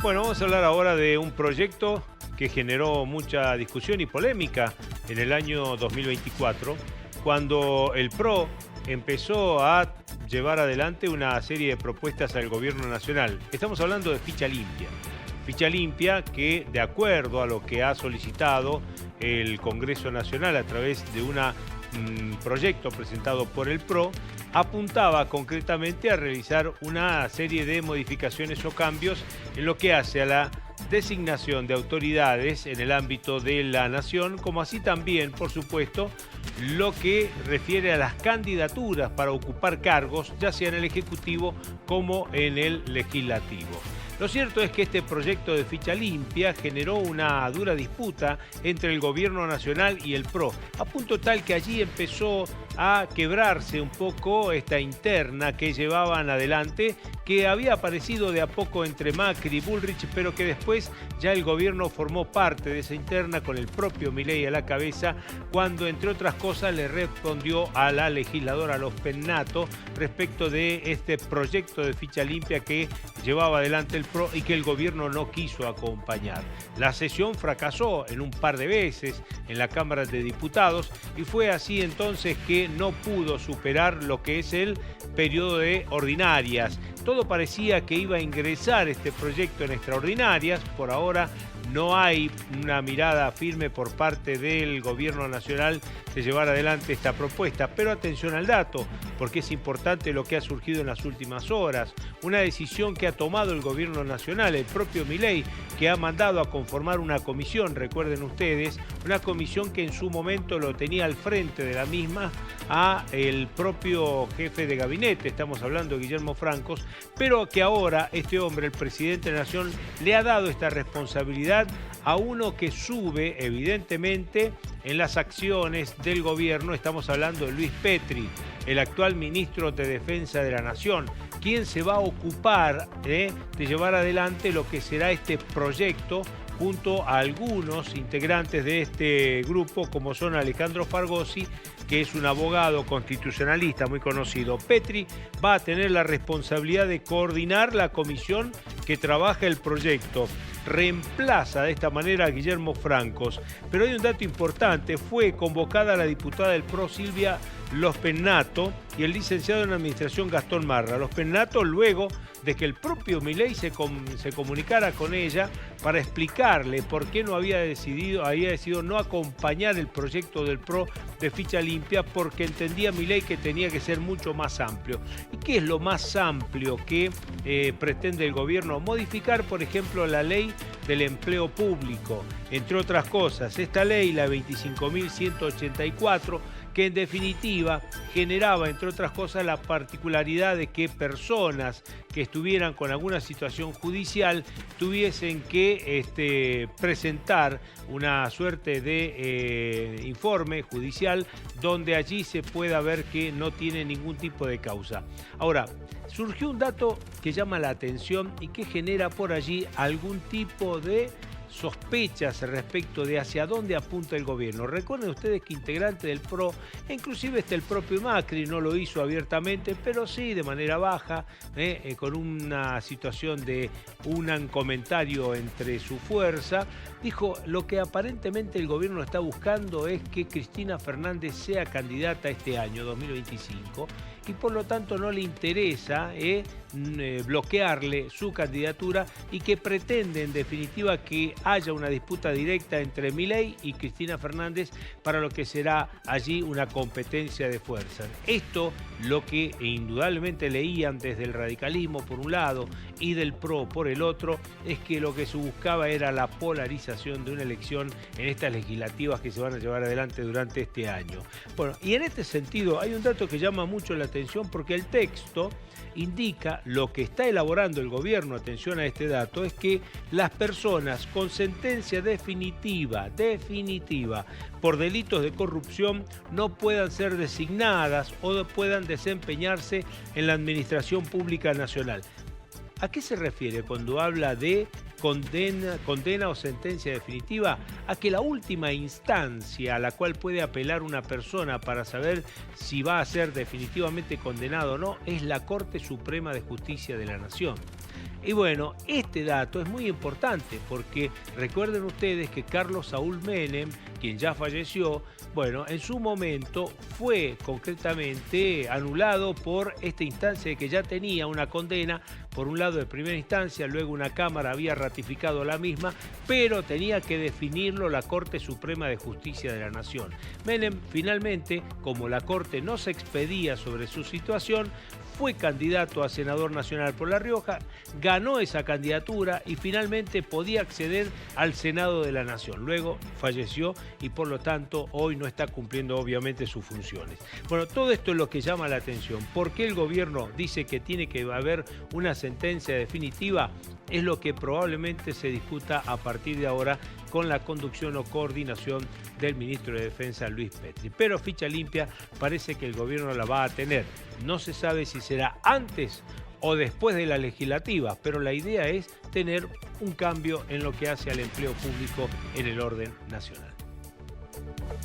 Bueno, vamos a hablar ahora de un proyecto que generó mucha discusión y polémica en el año 2024, cuando el PRO empezó a llevar adelante una serie de propuestas al gobierno nacional. Estamos hablando de ficha limpia. Ficha limpia que, de acuerdo a lo que ha solicitado el Congreso Nacional a través de un proyecto presentado por el PRO, apuntaba concretamente a realizar una serie de modificaciones o cambios en lo que hace a la designación de autoridades en el ámbito de la nación, como así también, por supuesto, lo que refiere a las candidaturas para ocupar cargos, ya sea en el Ejecutivo como en el Legislativo. Lo cierto es que este proyecto de ficha limpia generó una dura disputa entre el gobierno nacional y el PRO, a punto tal que allí empezó a quebrarse un poco esta interna que llevaban adelante, que había aparecido de a poco entre Macri y Bullrich, pero que después ya el gobierno formó parte de esa interna con el propio Milei a la cabeza, cuando entre otras cosas le respondió a la legisladora Los Pennato respecto de este proyecto de ficha limpia que llevaba adelante el PRO y que el gobierno no quiso acompañar. La sesión fracasó en un par de veces en la Cámara de Diputados y fue así entonces que no pudo superar lo que es el periodo de ordinarias. Todo parecía que iba a ingresar este proyecto en extraordinarias. Por ahora no hay una mirada firme por parte del gobierno nacional de llevar adelante esta propuesta. Pero atención al dato, porque es importante lo que ha surgido en las últimas horas. Una decisión que ha tomado el gobierno nacional, el propio Milei, que ha mandado a conformar una comisión, recuerden ustedes, una comisión que en su momento lo tenía al frente de la misma a el propio jefe de gabinete, estamos hablando de Guillermo Francos, pero que ahora este hombre, el presidente de la Nación, le ha dado esta responsabilidad a uno que sube evidentemente en las acciones del gobierno. Estamos hablando de Luis Petri, el actual ministro de Defensa de la Nación, quien se va a ocupar de llevar adelante lo que será este proyecto junto a algunos integrantes de este grupo, como son Alejandro Fargosi, que es un abogado constitucionalista muy conocido. Petri va a tener la responsabilidad de coordinar la comisión que trabaja el proyecto. Reemplaza de esta manera a Guillermo Francos. Pero hay un dato importante: fue convocada la diputada del PRO Silvia Los Pennato y el licenciado en Administración Gastón Marra. Los Pennato, luego de que el propio Milei se comunicara con ella para explicarle por qué había decidido no acompañar el proyecto del PRO de ficha limpia, porque entendía Milei que tenía que ser mucho más amplio. ¿Y qué es lo más amplio que pretende el gobierno? Modificar, por ejemplo, la ley del empleo público, entre otras cosas. Esta ley, la 25.184, que en definitiva generaba, entre otras cosas, la particularidad de que personas que estuvieran con alguna situación judicial tuviesen que presentar una suerte de informe judicial donde allí se pueda ver que no tiene ningún tipo de causa. Ahora, surgió un dato que llama la atención y que genera por allí algún tipo de sospechas respecto de hacia dónde apunta el gobierno. Recuerden ustedes que integrante del PRO, inclusive el propio Macri, no lo hizo abiertamente, pero sí de manera baja, con una situación de un comentario entre su fuerza, dijo: lo que aparentemente el gobierno está buscando es que Cristina Fernández sea candidata este año, 2025, y por lo tanto no le interesa bloquearle su candidatura, y que pretende en definitiva que haya una disputa directa entre Milei y Cristina Fernández para lo que será allí una competencia de fuerzas. Esto, lo que indudablemente leían desde el radicalismo por un lado y del PRO por el otro, es que lo que se buscaba era la polarización de una elección en estas legislativas que se van a llevar adelante durante este año. Bueno, y en este sentido hay un dato que llama mucho la atención, porque el texto indica, lo que está elaborando el gobierno, atención a este dato, es que las personas con sentencia definitiva por delitos de corrupción no puedan ser designadas o puedan desempeñarse en la administración pública nacional. ¿A qué se refiere cuando habla de condena o sentencia definitiva? A que la última instancia a la cual puede apelar una persona para saber si va a ser definitivamente condenado o no es la Corte Suprema de Justicia de la Nación. Y bueno, este dato es muy importante porque recuerden ustedes que Carlos Saúl Menem, quien ya falleció, bueno, en su momento fue concretamente anulado por esta instancia de que ya tenía una condena, por un lado de primera instancia, luego una Cámara había ratificado la misma, pero tenía que definirlo la Corte Suprema de Justicia de la Nación. Menem finalmente, como la Corte no se expedía sobre su situación, fue candidato a senador nacional por La Rioja, ganó esa candidatura y finalmente podía acceder al Senado de la Nación. Luego falleció y por lo tanto hoy no está cumpliendo obviamente sus funciones. Bueno, todo esto es lo que llama la atención. ¿Por qué el gobierno dice que tiene que haber una sentencia definitiva? Es lo que probablemente se discuta a partir de ahora con la conducción o coordinación del ministro de Defensa, Luis Petri. Pero ficha limpia parece que el gobierno la va a tener. No se sabe si será antes o después de la legislativa, pero la idea es tener un cambio en lo que hace al empleo público en el orden nacional.